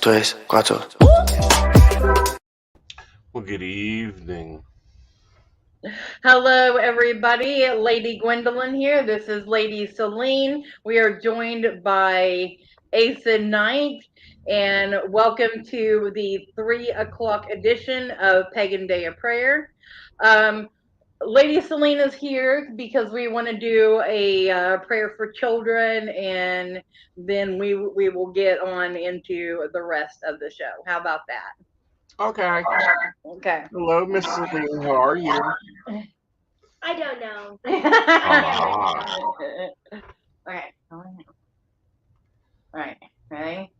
tres, cuatro. Well, good evening. Hello, everybody. Lady Gwendolyn here. This is Lady Celine. We are joined by Aeson Knight, and welcome to the 3 o'clock edition of Pagan Day of Prayer. Lady Celine is here because we want to do a prayer for children, and then we will get on into the rest of the show. How about that? Okay. Okay. Hello, Miss Celine. How are you? I don't know. Ah. Okay. All right. Ready?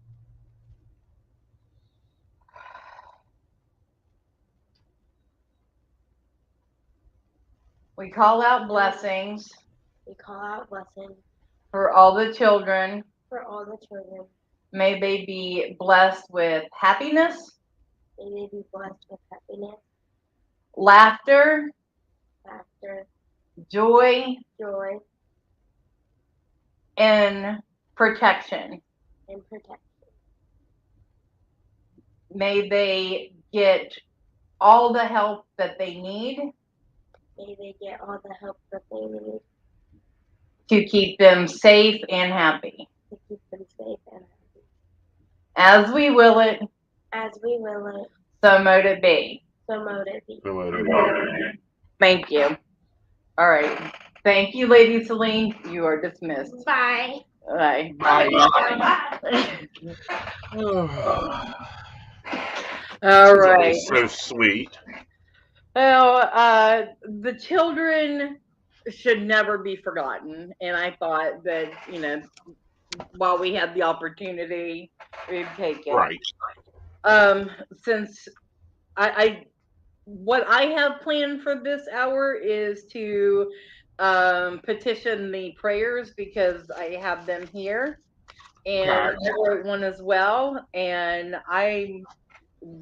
We call out blessings We call out blessings for all the children. for all the children. May they be blessed with happiness, May they be blessed with happiness, laughter, laughter, joy, joy, and protection. and protection. May they get all the help that they need May they get all the help that they need to keep them safe and happy. to keep them safe and happy. As we will it, As we will it, so mote it be. so mote it be. Thank you. All right. Thank you, Lady Celine. You are dismissed. Bye. Bye. All right. So sweet. Well, the children should never be forgotten, and I thought that while we had the opportunity, we'd take it. Right. Since what I have planned for this hour is to petition the prayers because I have them here, and I wrote one as well, and I'm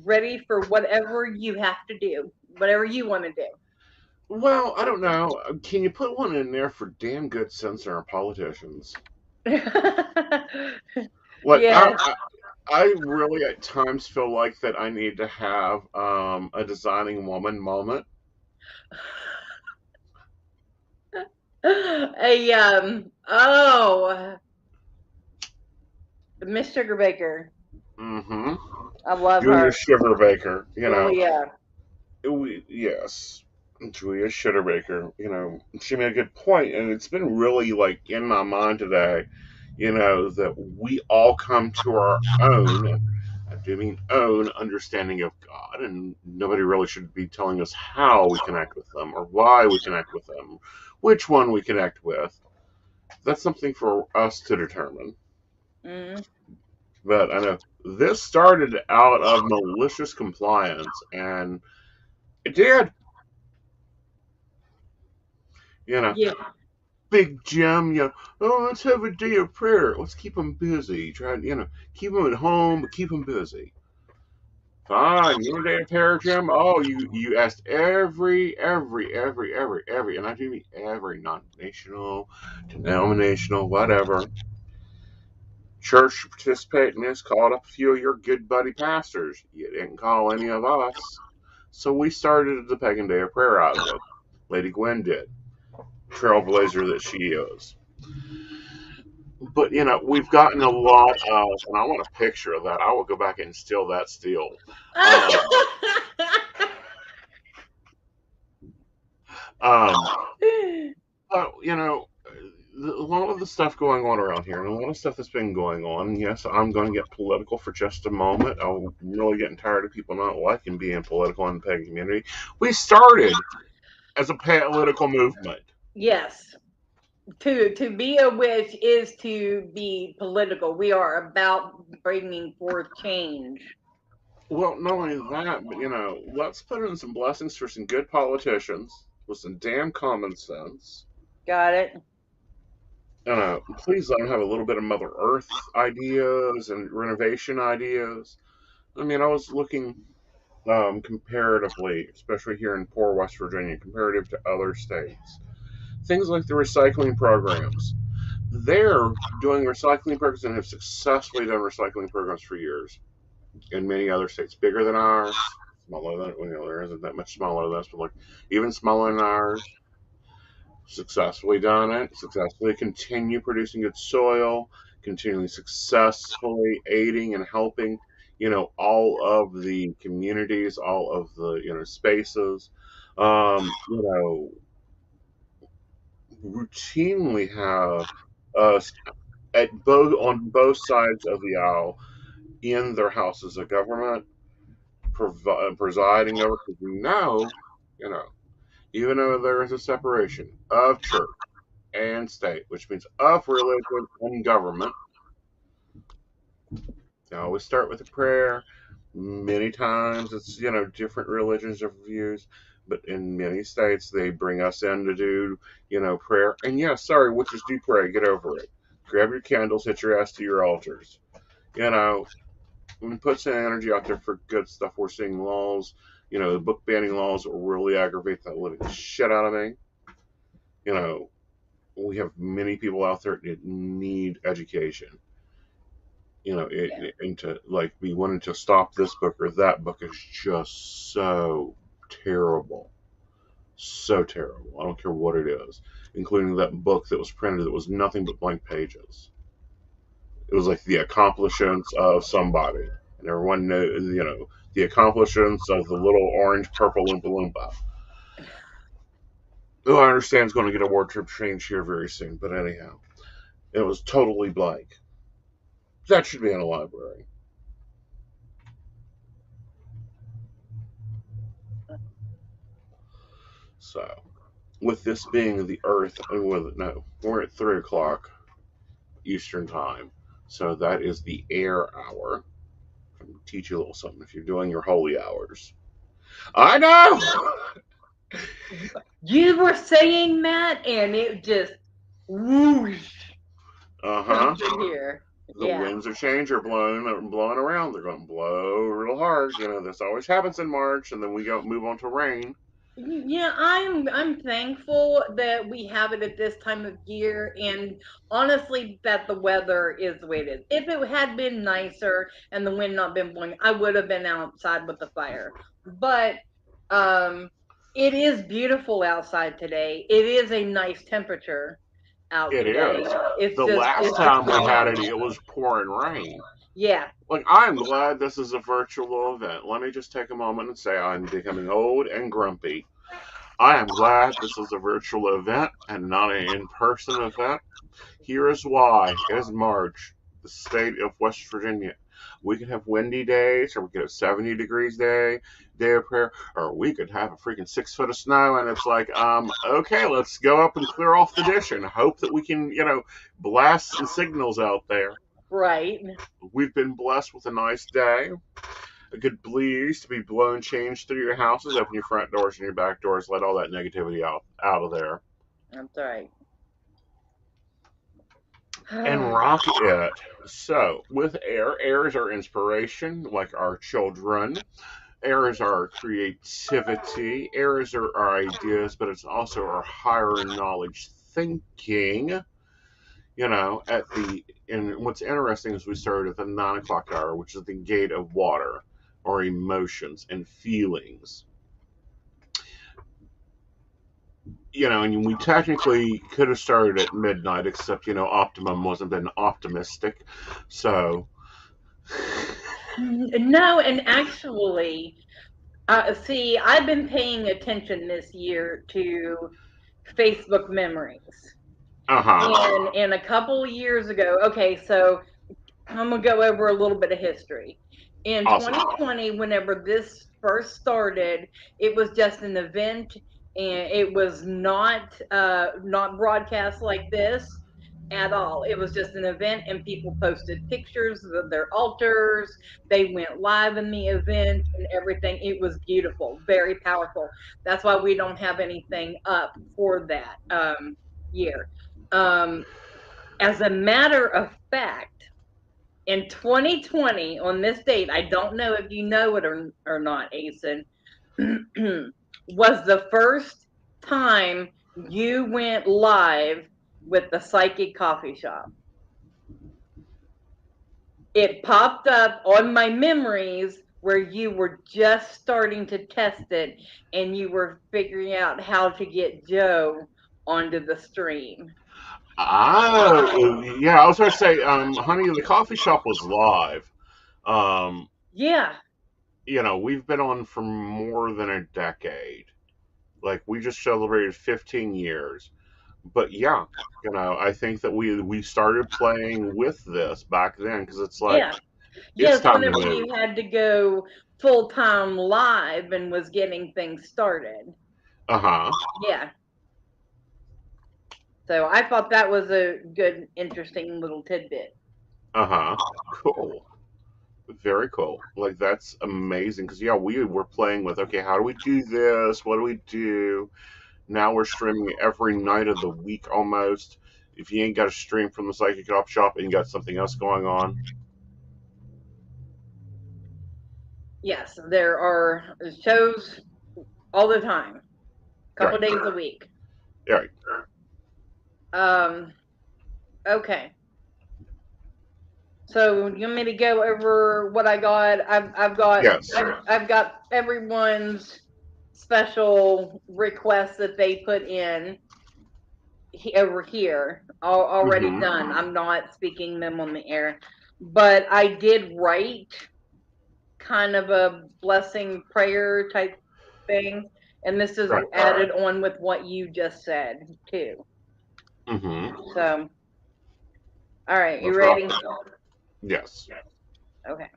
ready for whatever you have to do, whatever you want to do. Well, I don't know. Can you put one in there for damn good sense in our politicians? Like, Yeah. I really at times feel like that I need to have a designing woman moment. Miss Sugar Baker. Mm-hmm. I love Julia her. Sugar Baker. Yeah. Yes. Julia Sugarbaker, she made a good point, and it's been really like in my mind today, that we all come to our own, I do mean own understanding of God, and nobody really should be telling us how we connect with them or why we connect with them, which one we connect with. That's something for us to determine. Mm. But I know this started out of malicious compliance, and it did. Yeah. Big Jim, let's have a day of prayer. Let's keep them busy. Try, keep them at home, but keep them busy. Fine, you want a day of prayer, Jim? Oh, you asked every, and I do mean every non-national, denominational, whatever, church to participate in this. Called up a few of your good buddy pastors. You didn't call any of us. So we started the Pagan Day of Prayer out of it. Lady Gwen did. Trailblazer that she is. But we've gotten a lot of, and I want a picture of that. I will go back and steal that still. But a lot of the stuff going on around here, and a lot of stuff that's been going on. And yes, I'm going to get political for just a moment. I'm really getting tired of people not liking being political in the pagan community. We started as a political movement. Yes. To be a witch is to be political. We are about bringing forth change. Well, not only that, but let's put in some blessings for some good politicians with some damn common sense. Got it. Please let them have a little bit of Mother Earth ideas and renovation ideas. I mean, I was looking comparatively, especially here in poor West Virginia, comparative to other states. Things like the recycling programs. They're doing recycling programs and have successfully done recycling programs for years. in many other states, bigger than ours, smaller than, there isn't that much smaller than us, but like even smaller than ours. Successfully done it, successfully continue producing good soil, continually successfully aiding and helping, all of the communities, all of the, spaces, you know, routinely have us at both on both sides of the aisle in their houses of government, presiding over, because we know, you know, even though there is a separation of church and state, which means of religion and government. They always start with a prayer. Many times it's, different religions of views, but in many states they bring us in to do, prayer. And yeah, sorry, witches do pray. Get over it. Grab your candles, hit your ass to your altars. You know, and put some energy out there for good stuff. We're seeing laws, the book banning laws will really aggravate the living shit out of me. You know, we have many people out there that need education. And to like be wanting to stop this book or that book is just so terrible. So terrible. I don't care what it is, including that book that was printed that was nothing but blank pages. It was like the accomplishments of somebody. And everyone knows, the accomplishments of the little orange purple Oompa Loompa. Who I understand is going to get a ward trip change here very soon, but anyhow, it was totally blank. That should be in a library. So, with this being the Earth, no, we're at 3 o'clock Eastern time, so that is the air hour. I'm gonna teach you a little something if you're doing your holy hours. I know. You were saying that, and it just whoosh Uh-huh. comes in here. The Yeah. winds of change are blowing around. They're going to blow real hard. This always happens in March, and then we go move on to rain. Yeah, I'm thankful that we have it at this time of year, and honestly that the weather is the way it is. If it had been nicer and the wind not been blowing, I would have been outside with the fire. But um it is beautiful outside today. It is a nice temperature out It today. is. It's The just last it's just time we had warm. it was pouring rain. Yeah. Like, I'm glad this is a virtual event. Let me just take a moment and say I'm becoming old and grumpy. I am glad this is a virtual event and not an in person event. Here is why. It is March, the state of West Virginia. We could have windy days, or we could have 70 degrees day of prayer, or we could have a freaking 6 foot of snow, and it's like, okay, let's go up and clear off the dish and hope that we can, blast some signals out there. Right. We've been blessed with a nice day, a good breeze to be blowing change through your houses. Open your front doors and your back doors. Let all that negativity out of there. That's right. And rock it. So, with air is our inspiration, like our children. Air is our creativity. Air is our ideas, but it's also our higher knowledge thinking. And what's interesting is we started at the 9 o'clock hour, which is the gate of water, or emotions and feelings. And we technically could have started at midnight, except, Optimum wasn't been optimistic. So. No, and actually, see, I've been paying attention this year to Facebook memories. Uh-huh. And a couple of years ago, okay, so I'm gonna go over a little bit of history. In Awesome. 2020, whenever this first started, it was just an event, and it was not broadcast like this at all. It was just an event, and people posted pictures of their altars. They went live in the event and everything. It was beautiful, very powerful. That's why we don't have anything up for that year. Um, as a matter of fact, in 2020, on this date, I don't know if you know it or not, Aeson, was the first time you went live with the psychic coffee shop. it popped up on my memories where you were just starting to test it and you were figuring out how to get Joe onto the stream. Yeah, I was going to say, honey, the coffee shop was live. Um, Yeah. we've been on for more than a decade. Like, we just celebrated 15 years. But yeah, I think that we started playing with this back then because it's like Yeah. it's Yes, time to whenever move. you had to go full time live and was getting things started. Uh huh. Yeah. So I thought that was a good, interesting little tidbit. Uh huh. Cool. Very cool. Like that's amazing because yeah, we were playing with okay, how do we do this? What do we do? Now we're streaming every night of the week almost. If you ain't got a stream from the Psychic Op Shop and you got something else going on, Yes, there are shows all the time, couple right, days a week. right, Um, okay. So you want me to go over what I got? yes, I've got everyone's special requests that they put in over here already mm-hmm, done. I'm not speaking them on the air, but I did write kind of a blessing prayer type thing, and this is right, added on with what you just said too. mm-hmm. So, all right, you Let's rock ready? it. Yes, Okay.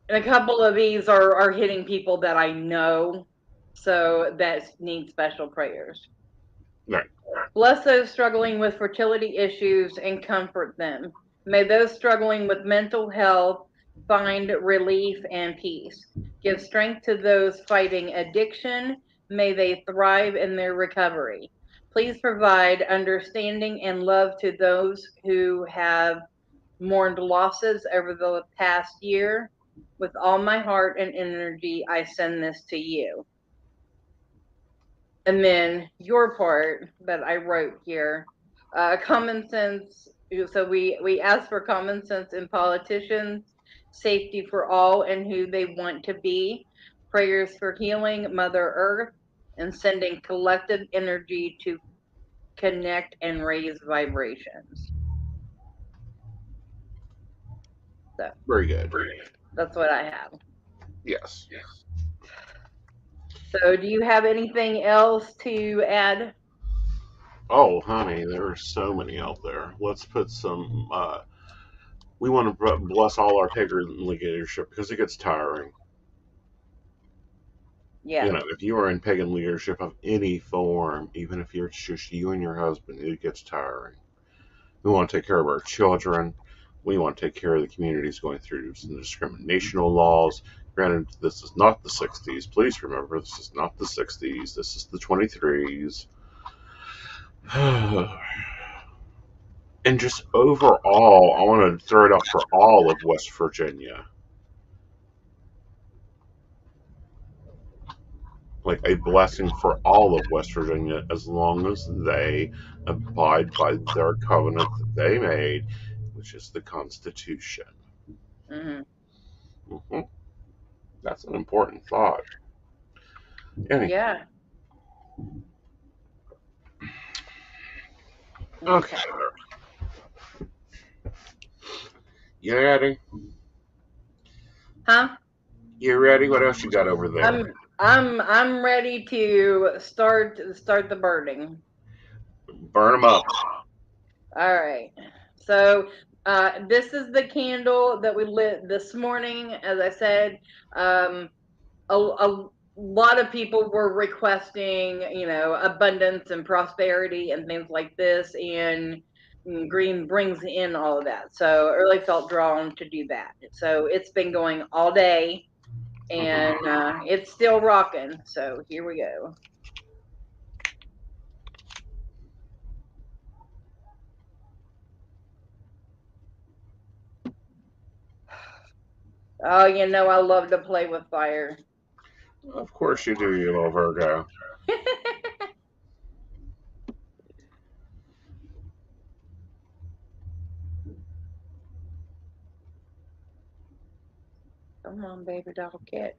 And a couple of these are hitting people that I know, so that need special prayers. right. Bless those struggling with fertility issues and comfort them. May those struggling with mental health find relief and peace. Give strength to those fighting addiction. May they thrive in their recovery. Please provide understanding and love to those who have mourned losses over the past year. With all my heart and energy, I send this to you. And then your part that I wrote here, common sense. So we ask for common sense in politicians, safety for all and who they want to be, prayers for healing Mother Earth, and sending collective energy to connect and raise vibrations. So Very good. that's what I have. Yes. So do you have anything else to add? Oh, honey, there are so many out there. Let's put some. We want to bless all our pagan leadership because it gets tiring. Yeah. If you are in pagan leadership of any form, even if you're just you and your husband, it gets tiring. We want to take care of our children. We want to take care of the communities going through some discriminational laws. Granted, this is not the 60s. Please remember, this is not the 60s. This is the 23s. And just overall, I want to throw it up for all of West Virginia. Like a blessing for all of West Virginia as long as they abide by their covenant that they made, which is the Constitution. Mm-hmm. Hmm. That's an important thought. Anyhow, Yeah. okay. Okay. You ready? Huh? You ready? What else you got over there? I'm ready to start the burning. Burn them up. All right. So this is the candle that we lit this morning. As I said, a lot of people were requesting, abundance and prosperity and things like this, and green brings in all of that. So I really felt drawn to do that. So it's been going all day, and Hmm. it's still rocking. So here we go. Oh, I love to play with fire. Of course you do, you little Virgo. on, baby doll catch.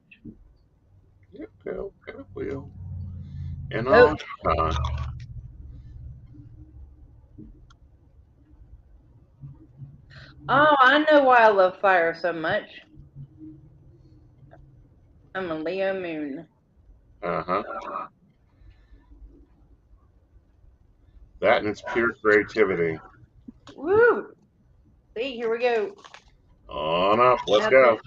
Yep, it will. And Oh, all time. oh, I know why I love fire so much. I'm a Leo moon. Uh-huh. That and its pure creativity. Woo! See, here we go. On up, let's That's go. it.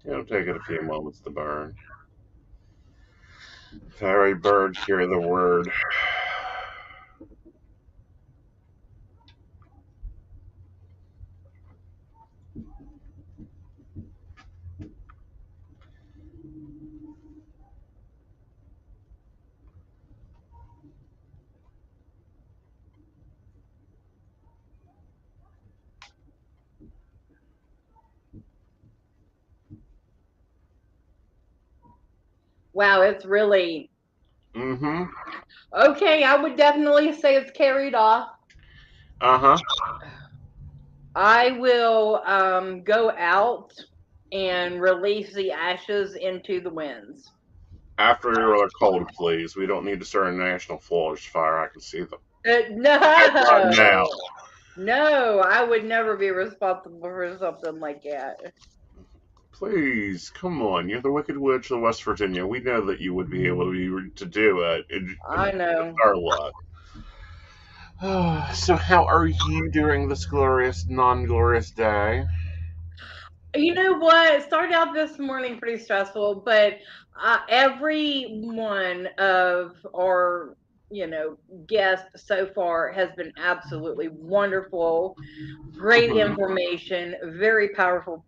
It'll take it a few moments to burn. Fairy bird, hear the word. Wow, it's really Mm-hmm. okay. I would definitely say it's carried off. Uh-huh. I will go out and release the ashes into the winds. After your cold, please. We don't need to start a national forest fire. I can see them. Right now. No, no, I would never be responsible for something like that. Please, come on. You're the Wicked Witch of West Virginia. We know that you would be able to do it. I With know. our luck. So, how are you during this glorious, non-glorious day? You know what? It started out this morning pretty stressful, but every one of our, guests so far has been absolutely wonderful. Great Mm-hmm. information, very powerful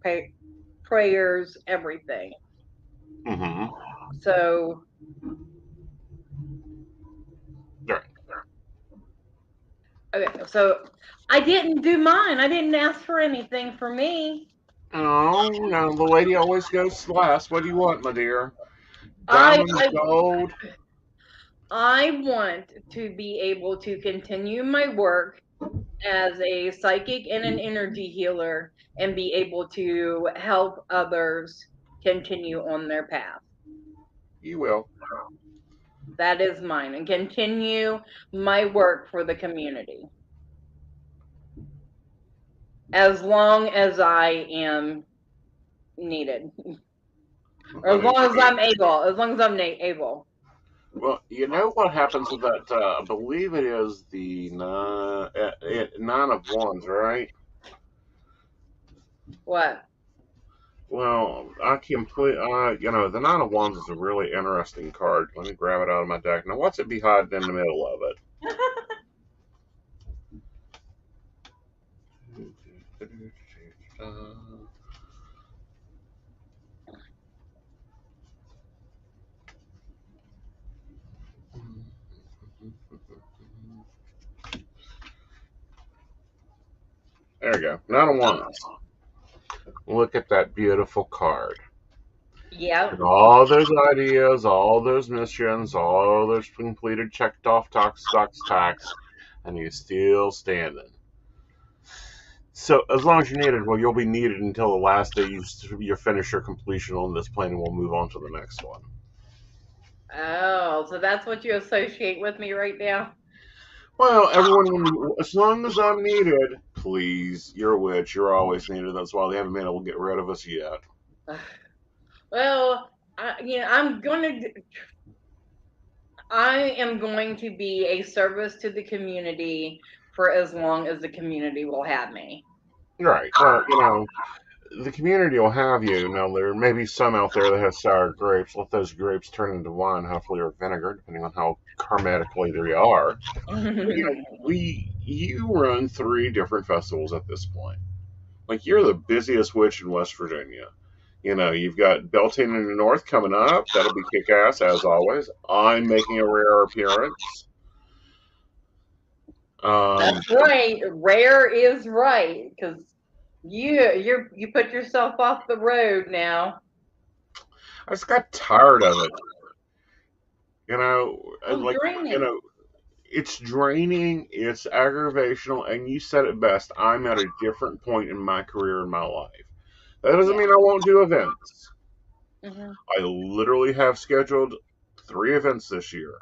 prayers, everything. Mm-hmm. So, Right. okay, so I didn't do mine. I didn't ask for anything for me. Oh, no, the lady always goes last. What do you want, my dear? I, Diamonds, I gold? I want to be able to continue my work as a psychic and an energy healer and be able to help others continue on their path. You will. That is mine, and continue my work for the community as long as I am needed, or as Honey, long as I'm able, as long as I'm able. well, you know what happens with that? I believe it is the nine of wands, right? What? Well, I complete. The nine of wands is a really interesting card. Let me grab it out of my deck. Now, what's it be hiding in the middle of it? There you go. Nine of wands. Look at that beautiful card. Yep. And all those ideas, all those missions, all those completed, checked off tax, and you're still standing. So as long as you're needed, well, you'll be needed until the last day you finish your completion on this plane, and we'll move on to the next one. Oh, so that's what you associate with me right now? Well, everyone, as long as I'm needed, please, you're a witch. You're always needed. That's why they haven't been able to get rid of us yet. Well, I am going to be a service to the community for as long as the community will have me. Right. Well, the community will have you. Now, there may be some out there that have sour grapes. Let those grapes turn into wine, hopefully, or vinegar, depending on how karmatically they are. But, you run three different festivals at this point. Like, you're the busiest witch in West Virginia. You've got Beltane in the North coming up. That'll be kick ass, as always. I'm making a rare appearance. Um, That's right. Rare is right, because you put yourself off the road now. I just got tired of it. You know, Well, like, you draining. know, it's draining, it's aggravational, and you said it best. I'm at a different point in my career in my life. That doesn't Yeah. mean I won't do events. Hmm. I literally have scheduled 3 events this year.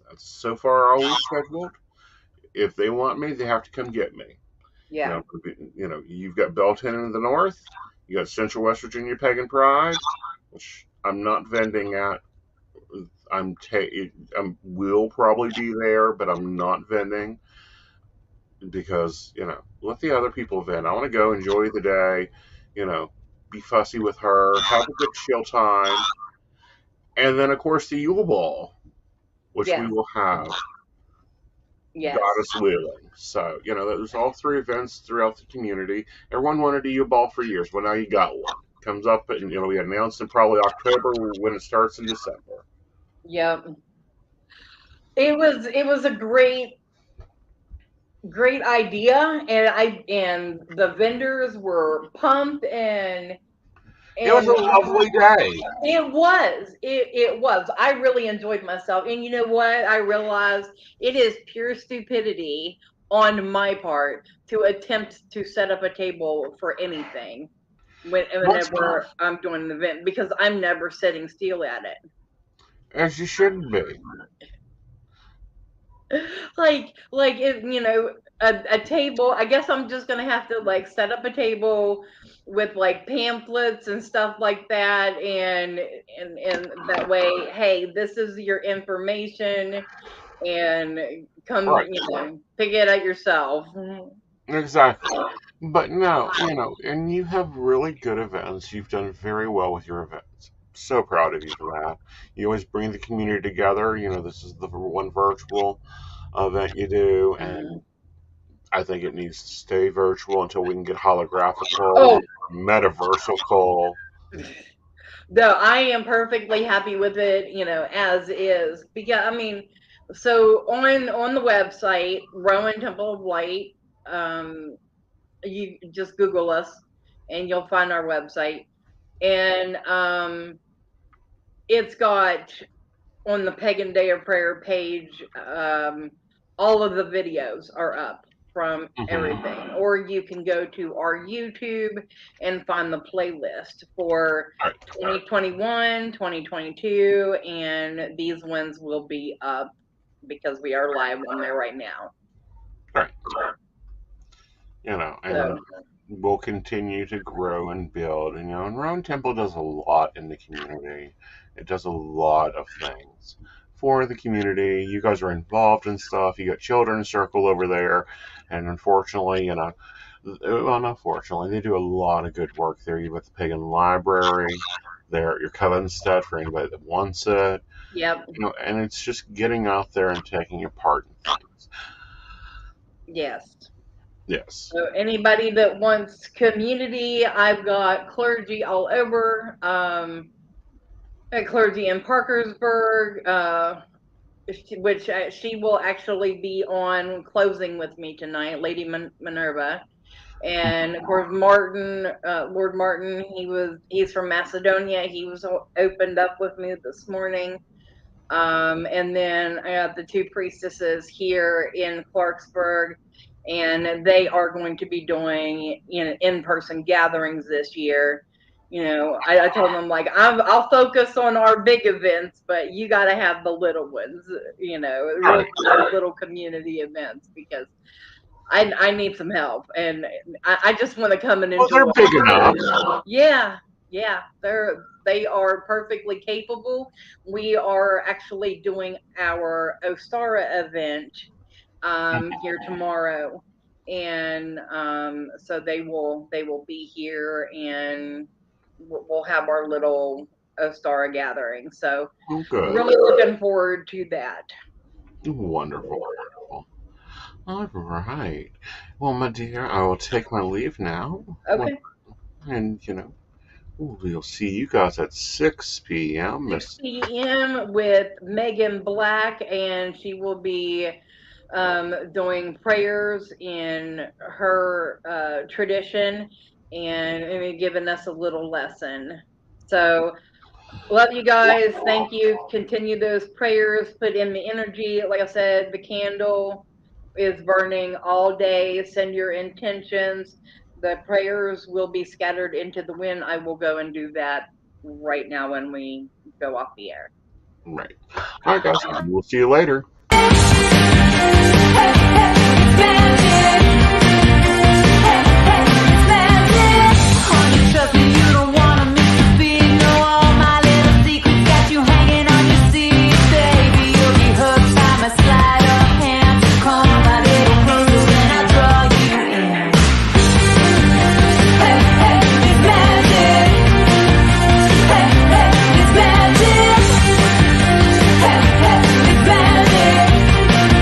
That's so far all we've scheduled. If they want me, they have to come get me. You Yeah. know, you've got Belton in the north. You got Central West Virginia Pagan Pride, which I'm not vending at. I will probably be there, but I'm not vending because let the other people vend. I want to go enjoy the day, you know, be fussy with her, have a good chill time, and then of course the Yule Ball, which we Yes. will have, Yes. goddess willing. So there's all 3 events throughout the community. Everyone wanted a Yule Ball for years. Well, now you got one. Comes up and it'll be announced in probably October when it starts in December. Yep. It was a great idea, and the vendors were pumped, It was and a lovely day. it was. I really enjoyed myself, and you know what? I realized it is pure stupidity on my part to attempt to set up a table for anything Once, whenever I'm doing an event, because I'm never sitting still at it. as you should be. Like if a table, I guess I'm just gonna have to like set up a table with like pamphlets and stuff like that, and that way, hey, this is your information, and come, Right. pick it up yourself. Exactly. But no, and you have really good events. You've done very well with your events. So proud of you for that. You always bring the community together. This is the one virtual event you do, and Mhm. I think it needs to stay virtual until we can get holographical, Oh, metaversical. though I am perfectly happy with it, as is. Because I mean, so on the website, Rowan Temple of Light, um, you just Google us, and you'll find our website. And it's got, on the Pagan Day of Prayer page, all of the videos are up from Hmm. everything. Or you can go to our YouTube and find the playlist for Right, 2021, 2022, and these ones will be up because we are live on there right now. right. So, And we'll continue to grow and build. And Roan Temple does a lot in the community. It does a lot of things for the community. You guys are involved in stuff. You got Children's Circle over there, and unfortunately, well, not fortunately, they do a lot of good work there. You've got the Pagan Library there at your Covenstead for anybody that wants it. yep, And it's just getting out there and taking a part in things. yes. Yes. So anybody that wants community, I've got clergy all over. Clergy in Parkersburg, which she will actually be on closing with me tonight, Lady Minerva. And of course, Lord Martin, he's from Macedonia. He was opened up with me this morning. And then I got the two priestesses here in Clarksburg, and they are going to be doing in-person gatherings this year. I told them, like, I'll focus on our big events, but you got to have the little ones, Right. little community events, because I need some help, and I just want to come and Well, they're enjoy. big enough. Yeah, yeah, they are perfectly capable. We are actually doing our Ostara event here tomorrow, and so they will be here, and we'll have our little Ostara gathering. So Oh, good. really looking forward to that. Wonderful, wonderful. All right. Well, my dear, I will take my leave now. Well, Okay. and, we'll see you guys at 6 p.m. 6 Miss. p.m. with Megan Black, and she will be doing prayers in her tradition, and giving us a little lesson. So Love you guys. Thank you. Continue those prayers. Put in the energy. Like I said, the candle is burning all day. Send your intentions. The prayers will be scattered into the wind. I will go and do that right now when we go off the air. Right. All right, guys. We'll see you later.